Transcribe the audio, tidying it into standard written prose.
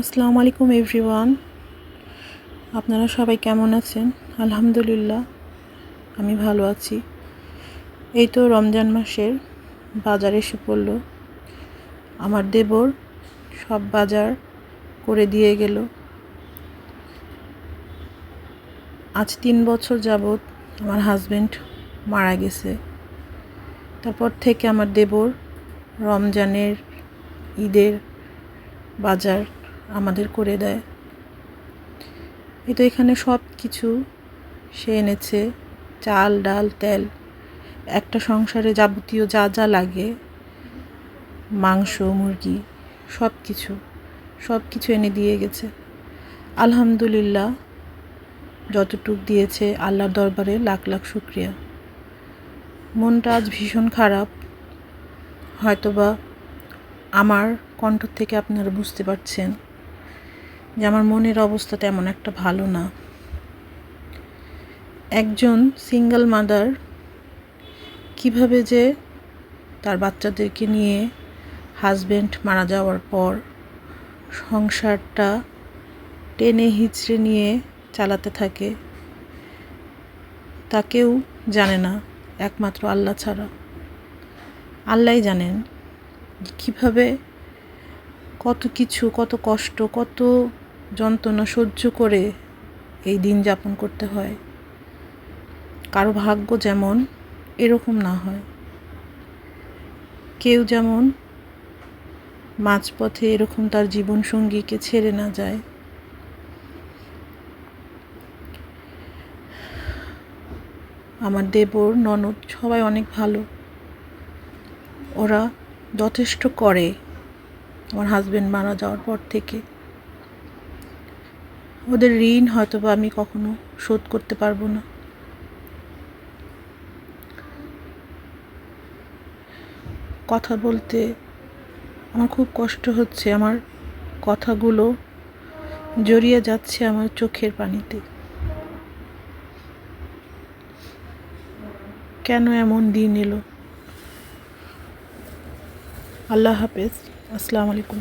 আসসালামু আলাইকুম এভরিওয়ান। আপনারা সবাই কেমন আছেন? আলহামদুলিল্লাহ আমি ভালো আছি। এই তো রমজান মাসের বাজার এসে পড়ল। আমার দেবর সব বাজার করে দিয়ে গেল। আজ 3 বছর যাবৎ আমার হাজবেন্ড মারা গেছে। তারপর থেকে আমার দেবর রমজানের ঈদের বাজার আমাদের করে দেয়। এই তো এখানে সব কিছু সে এনেছে, চাল ডাল তেল, একটা সংসারে যাবতীয় যা যা লাগে, মাংস মুরগি সব কিছু এনে দিয়ে গেছে। আলহামদুলিল্লাহ, যতটুক দিয়েছে আল্লাহর দরবারে লাখ লাখ শুকরিয়া। মনটা আজ ভীষণ খারাপ। হয়তোবা আমার কণ্ঠ থেকে আপনারা বুঝতে পারছেন যে আমার মনের অবস্থা তেমন একটা ভালো না। একজন সিঙ্গেল মাদার কিভাবে যে তার বাচ্চাদেরকে নিয়ে হাজবেন্ড মারা যাওয়ার পর সংসারটা টেনে হিচড়ে নিয়ে চালাতে থাকে তা কেউ জানে না, একমাত্র আল্লাহ ছাড়া। আল্লাহই জানেন কিভাবে কত কিছু, কত কষ্ট, কত যন্ত্রণা সহ্য করে এই দিন যাপন করতে হয়। কারো ভাগ্য যেমন এরকম না হয়, কেউ যেমন মাঝপথে এরকম তার জীবন সঙ্গীকে ছেড়ে না যায়। আমার দেবর ননদ সবাই অনেক ভালো, ওরা যথেষ্ট করে আমার হাজবেন্ড মারা যাওয়ার পর থেকে। ওদের ঋণ হয়তোবা আমি কখনো শোধ করতে পারবো না। কথা বলতে আমার খুব কষ্ট হচ্ছে, আমার কথাগুলো জড়িয়ে যাচ্ছে আমার চোখের পানিতে। কেন এমন দিন এলো? আল্লাহ হাফেজ, আসসালামু আলাইকুম।